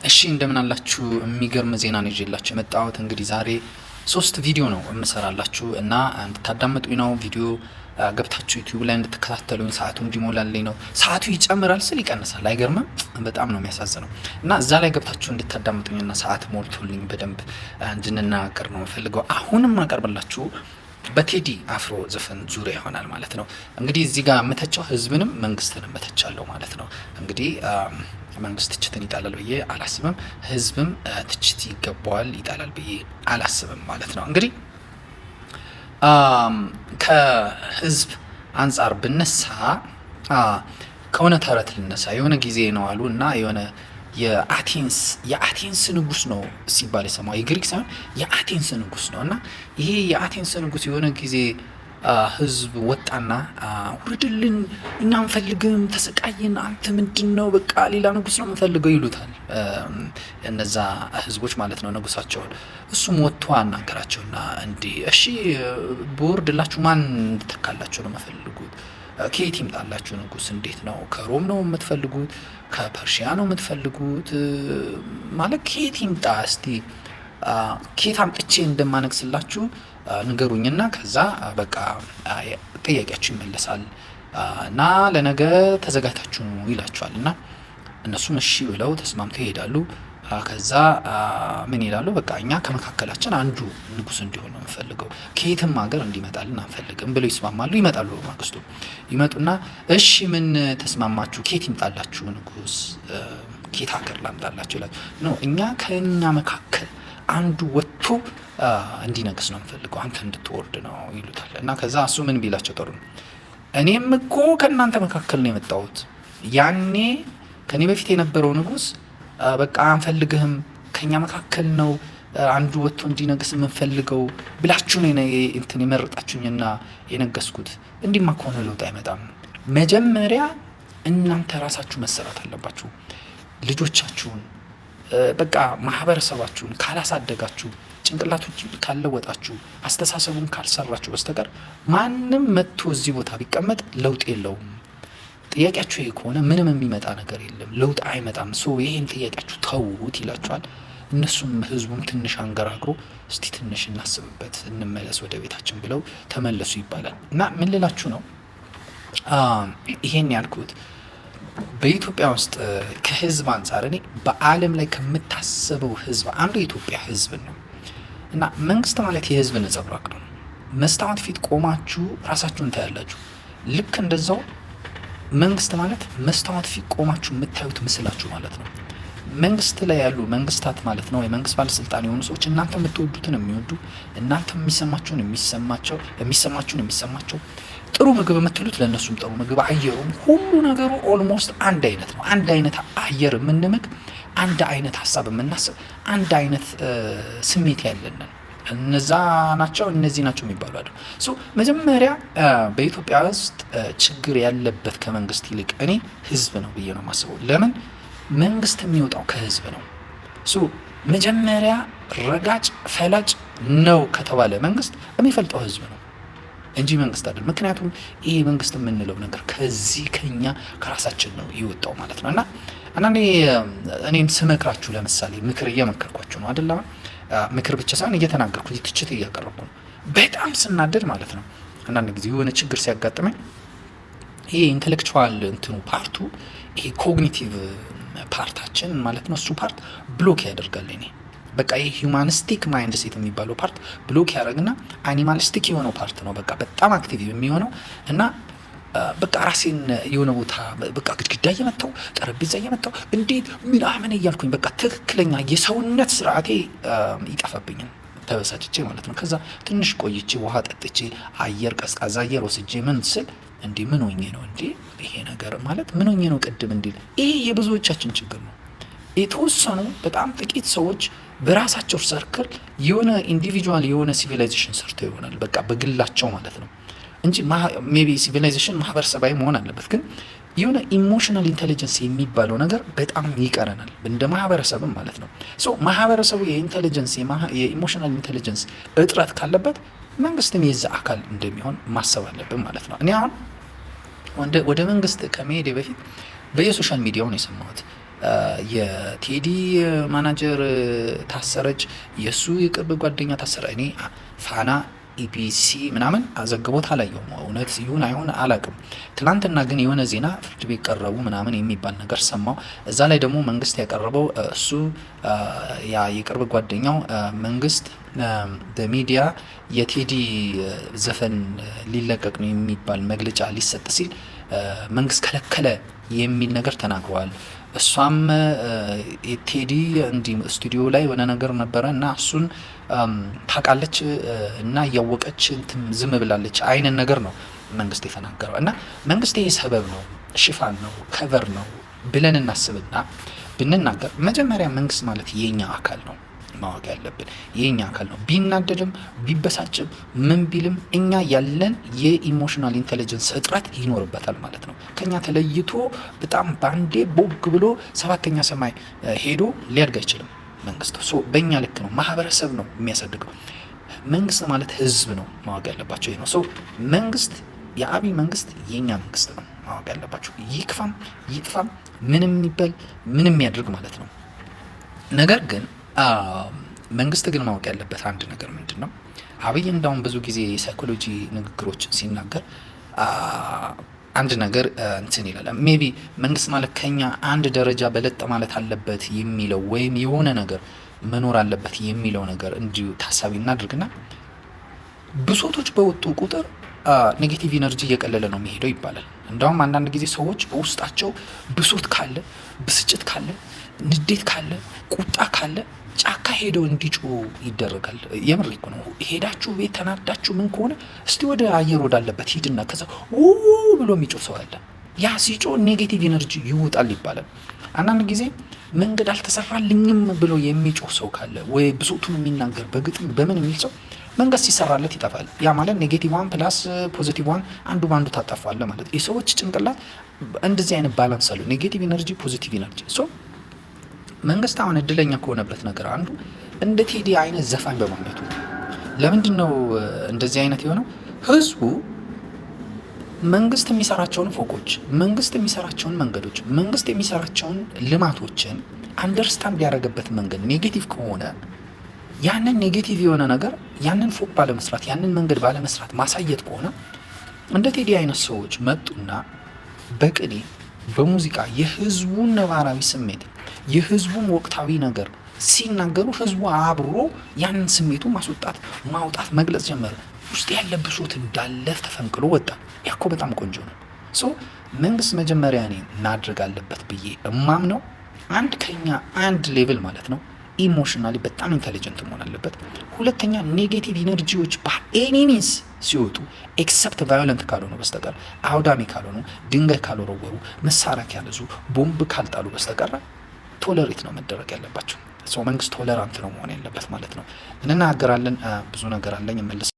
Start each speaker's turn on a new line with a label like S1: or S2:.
S1: እሺ እንደምን አላችሁ? የሚገርም ዜና ነው ይዤላችሁ የመጣሁት። እንግዲህ ዛሬ 3 ቪዲዮ ነው የምሰራላችሁ እና እንድታዳምጡኝ ነው። ቪዲዮ ገብታችሁ ዩቲዩብ ላይ እንድትከታተሉኝ፣ ሰዓቱ እንዲሞላልኝ ነው። ሰዓቱ ይጨምራል ስል ይቀንሳል፣ አይገርምም? በጣም ነው የሚያሳዝነው። እና እዛ ላይ ገብታችሁ እንድታዳምጡኝና ሰዓት ሞልቶልኝ በደንብ እንድንናገር ነው የምፈልገው። አሁንም አቀርብላችሁ በቴዲ አፍሮ ዘፈን ዙሪያ ይሆናል ማለት ነው። እንግዲህ እዚህ ጋር የምተቸው ህዝብንም መንግስትንም መተቻለሁ ማለት ነው። እንግዲህ መንግስት ትችትን ይጣላል ብዬ አላስብም፣ ህዝብም ትችት ይገባዋል ይጣላል ብዬ አላስብም ማለት ነው። እንግዲህ ከህዝብ አንጻር ብነሳ ከሆነ ተረት ልነሳ። የሆነ ጊዜ ነው አሉ እና የሆነ የአቴንስ ንጉስ ነው ሲባል የሰማው የግሪክ ሳይሆን የአቴንስ ንጉስ ነው እና ይሄ የአቴንስ ንጉስ የሆነ ጊዜ ህዝብ ወጣና ውርድልን፣ እኛ አንፈልግም፣ ተሰቃይን፣ አንተ ምንድን ነው በቃ ሌላ ንጉስ ነው የምንፈልገው ይሉታል እነዛ ህዝቦች ማለት ነው ንጉሳቸውን። እሱም ወጥቶ አናገራቸውና እንዲህ እሺ በወርድላችሁ ማን እንድተካላችሁ ነው የምፈልጉት? ከየት ይምጣላችሁ ንጉስ? እንዴት ነው? ከሮም ነው የምትፈልጉት? ከፐርሺያ ነው የምትፈልጉት? ማለት ከየት ይምጣ? እስቲ ከየት አምጥቼ እንደማነግስላችሁ ንገሩኝና ከዛ በቃ ጥያቄያችሁ ይመለሳል እና ለነገ ተዘጋጅታችሁ ይላችኋል። እና እነሱም እሺ ብለው ተስማምተው ይሄዳሉ። ከዛ ምን ይላሉ? በቃ እኛ ከመካከላችን አንዱ ንጉስ እንዲሆን ነው የምንፈልገው፣ ከየትም ሀገር እንዲመጣልን አንፈልግም ብለው ይስማማሉ። ይመጣሉ። ማግስቱ ይመጡና እሺ ምን ተስማማችሁ? ከየት ይምጣላችሁ ንጉስ? ከየት ሀገር ላምጣላችሁ ይላል። ነው እኛ ከኛ መካከል አንዱ ወጥቶ እንዲነግስ ነው የምንፈልገው፣ አንተ እንድትወርድ ነው ይሉታል። እና ከዛ እሱ ምን ቢላቸው ጥሩ ነው? እኔም እኮ ከእናንተ መካከል ነው የመጣሁት፣ ያኔ ከኔ በፊት የነበረው ንጉስ በቃ አንፈልግህም፣ ከኛ መካከል ነው አንዱ ወጥቶ እንዲነግስ የምንፈልገው ብላችሁ ነው እንትን የመረጣችሁኝና የነገስኩት። እንዲህማ ከሆነ ለውጥ አይመጣም። መጀመሪያ እናንተ ራሳችሁ መሰራት አለባችሁ። ልጆቻችሁን በቃ ማህበረሰባችሁን ካላሳደጋችሁ፣ ጭንቅላቶች ካልለወጣችሁ፣ አስተሳሰቡን ካልሰራችሁ በስተቀር ማንም መጥቶ እዚህ ቦታ ቢቀመጥ ለውጥ የለውም። ጥያቄያችሁ ይሄ ከሆነ ምንም የሚመጣ ነገር የለም፣ ለውጥ አይመጣም። ይሄን ጥያቄያችሁ ተውት ይላችኋል። እነሱም ህዝቡም ትንሽ አንገራግሮ እስቲ ትንሽ እናስብበት እንመለስ ወደ ቤታችን ብለው ተመለሱ ይባላል። እና ምን ልላችሁ ነው ይሄን ያልኩት? በኢትዮጵያ ውስጥ ከህዝብ አንጻር እኔ በዓለም ላይ ከምታስበው ህዝብ አንዱ የኢትዮጵያ ህዝብ ነው። እና መንግስት ማለት የህዝብ ነጸብራቅ ነው። መስታወት ፊት ቆማችሁ ራሳችሁን ታያላችሁ። ልክ እንደዛው መንግስት ማለት መስታወት ፊት ቆማችሁ የምታዩት ምስላችሁ ማለት ነው። መንግስት ላይ ያሉ መንግስታት ማለት ነው የመንግስት ባለስልጣን የሆኑ ሰዎች እናንተ የምትወዱትን የሚወዱ፣ እናንተ የሚሰማችሁን የሚሰማቸው፣ ጥሩ ምግብ የምትሉት ለእነሱም ጥሩ ምግብ፣ አየሩም ሁሉ ነገሩ ኦልሞስት አንድ አይነት ነው። አንድ አይነት አየር የምንምግ፣ አንድ አይነት ሀሳብ የምናስብ፣ አንድ አይነት ስሜት ያለንን እነዛ ናቸው እነዚህ ናቸው የሚባሉ አይደል። መጀመሪያ በኢትዮጵያ ውስጥ ችግር ያለበት ከመንግስት ይልቅ እኔ ህዝብ ነው ብዬ ነው የማስበው። ለምን? መንግስት የሚወጣው ከህዝብ ነው። መጀመሪያ ረጋጭ ፈላጭ ነው ከተባለ መንግስት የሚፈልጠው ህዝብ ነው እንጂ መንግስት አይደል። ምክንያቱም ይሄ መንግስት የምንለው ነገር ከዚህ ከኛ ከራሳችን ነው የወጣው ማለት ነው። እና አንዳንዴ እኔን ስመክራችሁ ለምሳሌ ምክር እየመከርኳችሁ ነው አይደል? ምክር ብቻ ሳይሆን እየተናገርኩ ትችት እያቀረብኩ ነው። በጣም ስናደድ ማለት ነው አንዳንድ ጊዜ የሆነ ችግር ሲያጋጥመኝ ይሄ ኢንተሌክቹዋል እንትኑ ፓርቱ ይሄ ኮግኒቲቭ ፓርታችን ማለት ነው እሱ ፓርት ብሎክ ያደርጋል። እኔ በቃ ይሄ ሂውማኒስቲክ ማይንድ ሴት የሚባለው ፓርት ብሎክ ያደርግና አኒማሊስቲክ የሆነው ፓርት ነው በቃ በጣም አክቲቭ የሚሆነው እና በቃ ራሴን የሆነ ቦታ በቃ ግድግዳ እየመታው ጠረጴዛ እየመታው እንዴት ምናምን እያልኩኝ በቃ ትክክለኛ የሰውነት ስርዓቴ ይጠፋብኛል ተበሳጭቼ ማለት ነው። ከዛ ትንሽ ቆይቼ ውሃ ጠጥቼ ቀዝቃዛ አየር ወስጄ ምን ስል እንዴ ምን ሆኜ ነው እንዴ ይሄ ነገር ማለት ምን ሆኜ ነው ቅድም እንዴ? ይሄ የብዙዎቻችን ችግር ነው። የተወሰኑ በጣም ጥቂት ሰዎች በራሳቸው ሰርክል የሆነ ኢንዲቪጁዋል የሆነ ሲቪላይዜሽን ሰርተው ይሆናል በቃ በግላቸው ማለት ነው እንጂ ሜቢ ሲቪላይዜሽን ማህበረሰባዊ መሆን አለበት። ግን የሆነ ኢሞሽናል ኢንቴሊጀንስ የሚባለው ነገር በጣም ይቀረናል እንደ ማህበረሰብም ማለት ነው። ማህበረሰቡ የኢንቴሊጀንስ የኢሞሽናል ኢንቴሊጀንስ እጥረት ካለበት መንግስትም የዛ አካል እንደሚሆን ማሰብ አለብን ማለት ነው። እኔ አሁን ወደ መንግስት ከመሄድ በፊት በየሶሻል ሚዲያው ነው የሰማሁት። የቴዲ ማናጀር ታሰረች፣ የእሱ የቅርብ ጓደኛ ታሰረ። እኔ ፋና ኢቢሲ ምናምን አዘግቦት አላየሁም። እውነት ይሁን አይሁን አላቅም። ትናንትና ግን የሆነ ዜና ፍርድ ቤት ቀረቡ ምናምን የሚባል ነገር ሰማው። እዛ ላይ ደግሞ መንግስት ያቀረበው እሱ ያ የቅርብ ጓደኛው መንግስት በሚዲያ የቴዲ ዘፈን ሊለቀቅ ነው የሚባል መግለጫ ሊሰጥ ሲል መንግስት ከለከለ የሚል ነገር ተናግረዋል። እሷም ቴዲ እንዲህ ስቱዲዮ ላይ የሆነ ነገር ነበረ እና እሱን ታውቃለች እና እያወቀች ዝም ብላለች አይነት ነገር ነው መንግስት የተናገረው። እና መንግስት ይሄ ሰበብ ነው፣ ሽፋን ነው፣ ከቨር ነው ብለን እናስብና ብንናገር፣ መጀመሪያ መንግስት ማለት የኛ አካል ነው ማወቅ ያለብን የኛ አካል ነው። ቢናደድም ቢበሳጭም ምን ቢልም እኛ ያለን የኢሞሽናል ኢንቴሊጀንስ እጥረት ይኖርበታል ማለት ነው። ከኛ ተለይቶ በጣም ባንዴ ቦግ ብሎ ሰባተኛ ሰማይ ሄዶ ሊያድግ አይችልም መንግስት። በእኛ ልክ ነው፣ ማህበረሰብ ነው የሚያሳድገው። መንግስት ማለት ህዝብ ነው ማወቅ ያለባቸው ይሄ ነው። መንግስት የአብይ መንግስት የኛ መንግስት ነው ማወቅ ያለባቸው። ይክፋም ይጥፋም ምንም ይበል ምንም ያድርግ ማለት ነው። ነገር ግን መንግስት ግን ማወቅ ያለበት አንድ ነገር ምንድን ነው? አብይ እንዳውም ብዙ ጊዜ የሳይኮሎጂ ንግግሮችን ሲናገር አንድ ነገር እንትን ይላል። ሜቢ መንግስት ማለት ከኛ አንድ ደረጃ በለጠ ማለት አለበት የሚለው ወይም የሆነ ነገር መኖር አለበት የሚለው ነገር እንዲሁ ታሳቢ እናድርግና ብሶቶች በወጡ ቁጥር ኔጌቲቭ ኢነርጂ እየቀለለ ነው የሚሄደው ይባላል። እንዳውም አንዳንድ ጊዜ ሰዎች በውስጣቸው ብሶት ካለ፣ ብስጭት ካለ፣ ንዴት ካለ፣ ቁጣ ካለ ጫካ ሄደው እንዲጮ ይደረጋል። የምር እኮ ነው። ሄዳችሁ ቤት ተናዳችሁ ምን ከሆነ እስቲ ወደ አየር ወዳለበት ሂድና ከዛ ብሎ የሚጮህ ሰው አለ። ያ ሲጮ ኔጌቲቭ ኢነርጂ ይወጣል ይባላል። አንዳንድ ጊዜ መንገድ አልተሰራልኝም ብሎ የሚጮህ ሰው ካለ ወይ ብሶቱን የሚናገር በግጥም በምን የሚል ሰው መንገድ ሲሰራለት ይጠፋል። ያ ማለት ኔጌቲቭ ዋን ፕላስ ፖዚቲቭ ዋን አንዱ ባንዱ ታጠፋለ ማለት። የሰዎች ጭንቅላት እንደዚህ አይነት ባላንስ አለው፣ ኔጌቲቭ ኢነርጂ ፖዚቲቭ ኢነርጂ። መንግስት አሁን እድለኛ ከሆነበት ነገር አንዱ እንደ ቴዲ አይነት ዘፋኝ በማግኘቱ። ለምንድን ነው እንደዚህ አይነት የሆነው? ህዝቡ መንግስት የሚሰራቸውን ፎቆች፣ መንግስት የሚሰራቸውን መንገዶች፣ መንግስት የሚሰራቸውን ልማቶችን አንደርስታንድ ያደረገበት መንገድ ኔጌቲቭ ከሆነ ያንን ኔጌቲቭ የሆነ ነገር ያንን ፎቅ ባለመስራት ያንን መንገድ ባለመስራት ማሳየት ከሆነ እንደ ቴዲ አይነት ሰዎች መጡና በቅኔ በሙዚቃ የህዝቡን ነባራዊ ስሜት የህዝቡን ወቅታዊ ነገር ሲናገሩ ህዝቡ አብሮ ያንን ስሜቱ ማስወጣት ማውጣት መግለጽ ጀመረ። ውስጥ ያለ ብሶት እንዳለ ተፈንቅሎ ወጣ። ያኮ በጣም ቆንጆ ነው። መንግስት መጀመሪያ እኔ ማድረግ አለበት ብዬ እማምነው አንድ ከኛ አንድ ሌቭል ማለት ነው ኢሞሽናሊ በጣም ኢንተሊጀንት መሆን አለበት። ሁለተኛ ኔጌቲቭ ኢነርጂዎች በኤኒ ሚንስ ሲወጡ ኤክሰፕት ቫዮለንት ካልሆኑ በስተቀር አውዳሚ ካልሆኑ ድንጋይ ካልወረወሩ መሳሪያ ካልያዙ ቦምብ ካልጣሉ በስተቀር ቶለሬት ነው መደረግ ያለባቸው። መንግስት ቶለራንት ነው መሆን ያለበት ማለት ነው። እንናገራለን። ብዙ ነገር አለኝ መልስ